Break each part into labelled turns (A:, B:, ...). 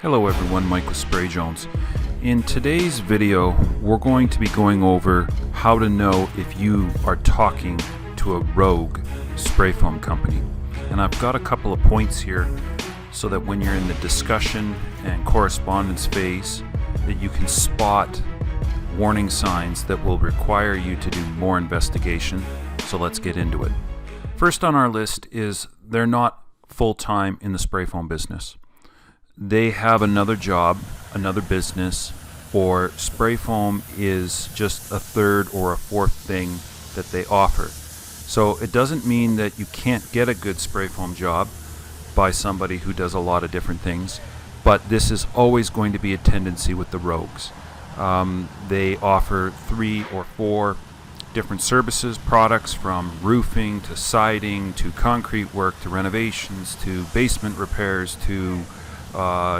A: Hello everyone, Mike with Spray Jones. In today's video, we're going to be going over how to know if you are talking to a rogue spray foam company. And I've got a couple of points here so that when you're in the discussion and correspondence phase, that you can spot warning signs that will require you to do more investigation. So let's get into it. First on our list is they're not full-time in the spray foam business. They have another job, another business, or spray foam is just a third or a fourth thing that they offer. So it doesn't mean that you can't get a good spray foam job by somebody who does a lot of different things, but this is always going to be a tendency with the rogues. They offer 3 or 4 different services, products from roofing to siding to concrete work to renovations to basement repairs to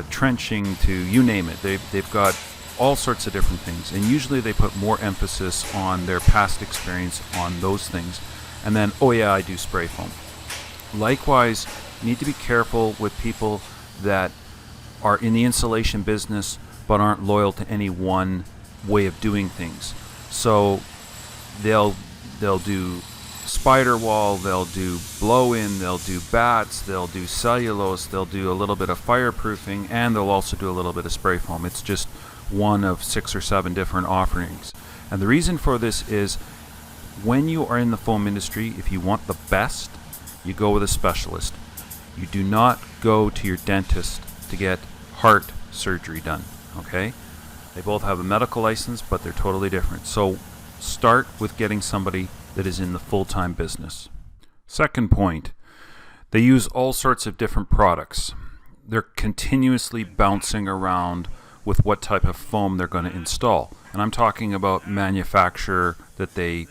A: trenching to you name it. They've got all sorts of different things, and usually they put more emphasis on their past experience on those things, and then, oh yeah, I do spray foam. Likewise, you need to be careful with people that are in the insulation business but aren't loyal to any one way of doing things. So they'll do spider wall, they'll do blow-in, they'll do bats, they'll do cellulose, they'll do a little bit of fireproofing, and they'll also do a little bit of spray foam. It's just one of 6 or 7 different offerings. And the reason for this is when you are in the foam industry, if you want the best, you go with a specialist. You do not go to your dentist to get heart surgery done, okay? They both have a medical license, but they're totally different. So start with getting somebody that is in the full-time business. Second point, they use all sorts of different products. They're continuously bouncing around with what type of foam they're going to install. And I'm talking about manufacturer that they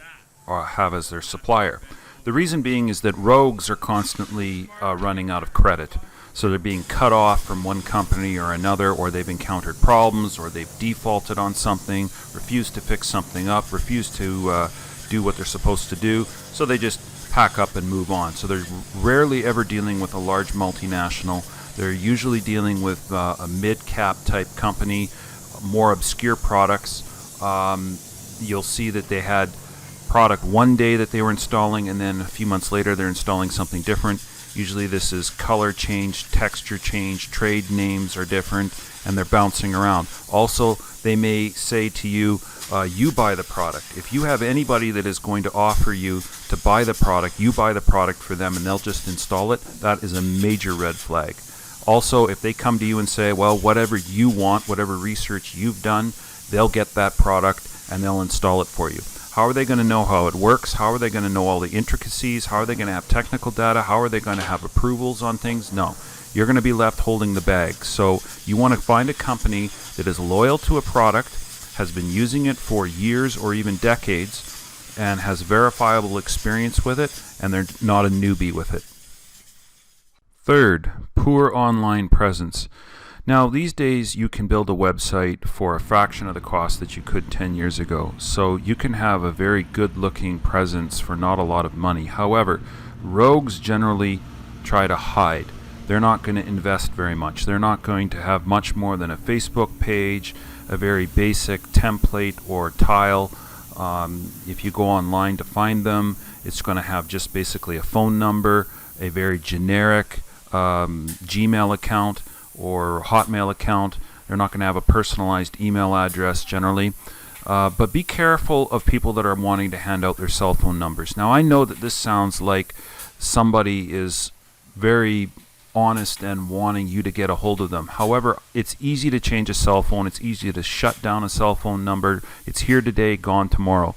A: have as their supplier. The reason being is that rogues are constantly running out of credit. So they're being cut off from one company or another, or they've encountered problems, or they've defaulted on something, refused to fix something up, refused to do what they're supposed to do, so they just pack up and move on. So they're rarely ever dealing with a large multinational. They're usually dealing with a mid-cap type company, more obscure products. You'll see that they had product one day that they were installing, and then a few months later they're installing something different. Usually this is color change, texture change, trade names are different, and they're bouncing around. Also, they may say to you, you buy the product. If you have anybody that is going to offer you to buy the product, you buy the product for them and they'll just install it, that is a major red flag. Also, if they come to you and say, well, whatever you want, whatever research you've done, they'll get that product and they'll install it for you. How are they going to know how it works? How are they going to know all the intricacies? How are they going to have technical data? How are they going to have approvals on things? No. You're going to be left holding the bag. So you want to find a company that is loyal to a product, has been using it for years or even decades, and has verifiable experience with it, and they're not a newbie with it. Third, poor online presence. Now, these days you can build a website for a fraction of the cost that you could 10 years ago. So you can have a very good looking presence for not a lot of money. However, rogues generally try to hide. They're not going to invest very much. They're not going to have much more than a Facebook page, a very basic template or tile. If you go online to find them, it's going to have just basically a phone number, a very generic Gmail account or Hotmail account. They're not going to have a personalized email address generally. But be careful of people that are wanting to hand out their cell phone numbers. Now, I know that this sounds like somebody is very honest and wanting you to get a hold of them. However, it's easy to change a cell phone. It's easy to shut down a cell phone number. It's here today, gone tomorrow.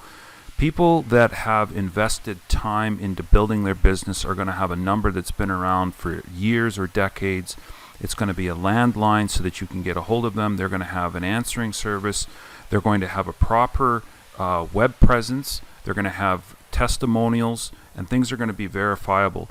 A: People that have invested time into building their business are going to have a number that's been around for years or decades. It's going to be a landline so that you can get a hold of them. They're going to have an answering service. They're going to have a proper web presence. They're going to have testimonials, and things are going to be verifiable.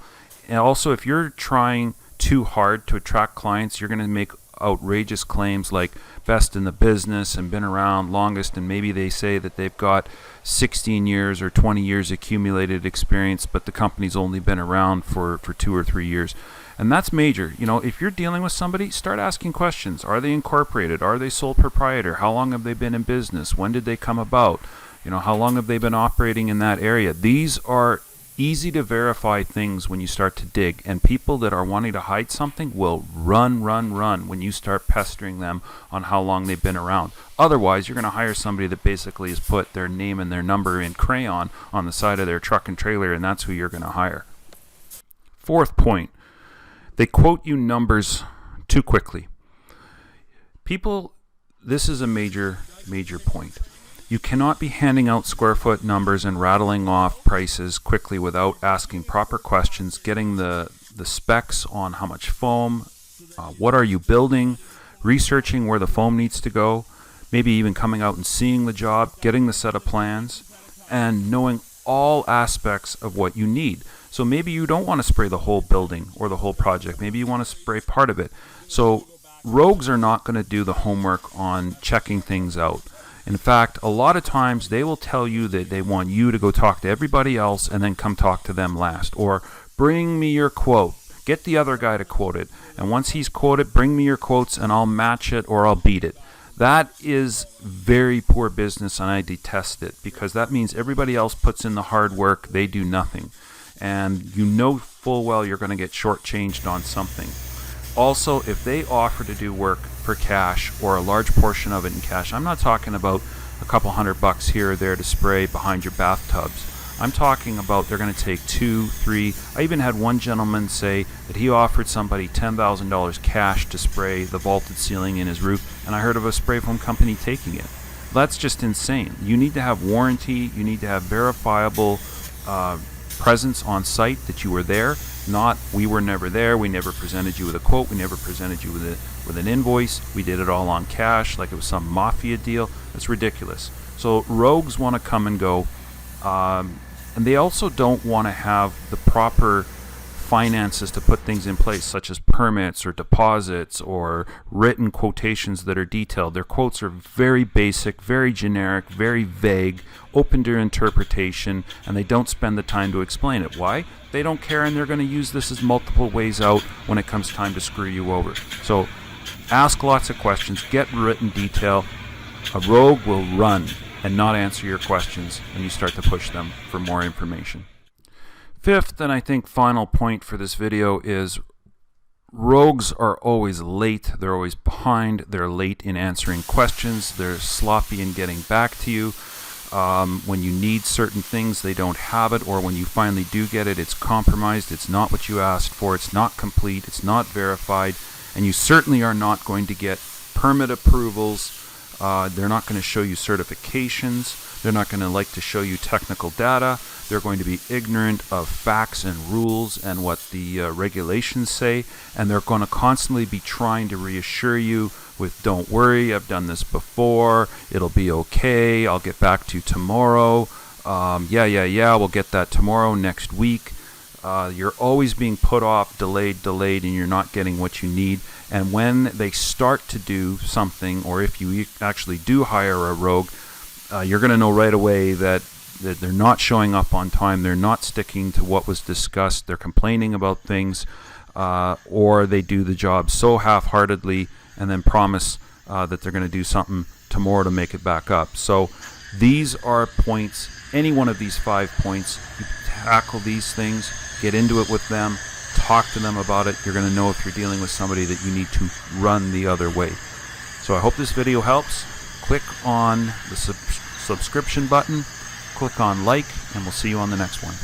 A: And also, if you're trying too hard to attract clients, you're going to make outrageous claims like best in the business and been around longest, and maybe they say that they've got 16 years or 20 years accumulated experience, but the company's only been around for 2 or 3 years. And that's major. You know, if you're dealing with somebody, start asking questions. Are they incorporated? Are they sole proprietor? How long have they been in business? When did they come about? You know, how long have they been operating in that area? These are easy to verify things when you start to dig, and people that are wanting to hide something will run when you start pestering them on how long they've been around. Otherwise, you're going to hire somebody that basically has put their name and their number in crayon on the side of their truck and trailer, and that's who you're going to hire. Fourth point, they quote you numbers too quickly. People, this is a major point. You cannot be handing out square foot numbers and rattling off prices quickly without asking proper questions, getting the specs on how much foam, what are you building, researching where the foam needs to go, maybe even coming out and seeing the job, getting the set of plans, and knowing all aspects of what you need. So maybe you don't want to spray the whole building or the whole project. Maybe you want to spray part of it. So rogues are not going to do the homework on checking things out. In fact, a lot of times they will tell you that they want you to go talk to everybody else and then come talk to them last. Or bring me your quote. Get the other guy to quote it. And once he's quoted, bring me your quotes and I'll match it or I'll beat it. That is very poor business, and I detest it, because that means everybody else puts in the hard work, they do nothing. And you know full well you're going to get shortchanged on something. Also, if they offer to do work for cash or a large portion of it in cash, I'm not talking about a couple $100 here or there to spray behind your bathtubs. I'm talking about they're going to take 2, 3. I even had one gentleman say that he offered somebody $10,000 cash to spray the vaulted ceiling in his roof, and I heard of a spray foam company taking it. That's just insane. You need to have warranty. You need to have verifiable presence on site that you were there. Not, we were never there, we never presented you with a quote, we never presented you with an invoice, we did it all on cash like it was some mafia deal. That's ridiculous. So rogues want to come and go, and they also don't want to have the proper finances to put things in place, such as permits or deposits or written quotations that are detailed. Their quotes are very basic, very generic, very vague, open to interpretation, and they don't spend the time to explain it. Why? They don't care, and they're going to use this as multiple ways out when it comes time to screw you over. So ask lots of questions, get written detail. A rogue will run and not answer your questions when you start to push them for more information. Fifth, and I think final point for this video, is rogues are always late. They're always behind. They're late in answering questions. They're sloppy in getting back to you. When you need certain things, they don't have it, or when you finally do get it, it's compromised. It's not what you asked for. It's not complete. It's not verified. And you certainly are not going to get permit approvals. They're not going to show you certifications. They're not going to like to show you technical data. They're going to be ignorant of facts and rules and what the regulations say, and they're going to constantly be trying to reassure you with, don't worry, I've done this before, it'll be okay, I'll get back to you tomorrow, yeah, we'll get that tomorrow, next week. You're always being put off, delayed, and you're not getting what you need. And when they start to do something, or if you actually do hire a rogue, you're going to know right away that they're not showing up on time, they're not sticking to what was discussed, they're complaining about things, or they do the job so half-heartedly and then promise that they're going to do something tomorrow to make it back up. So these are points, any one of these 5 points, you tackle these things, get into it with them, talk to them about it. You're going to know if you're dealing with somebody that you need to run the other way. So I hope this video helps. Click on the subscription button, click on like, and we'll see you on the next one.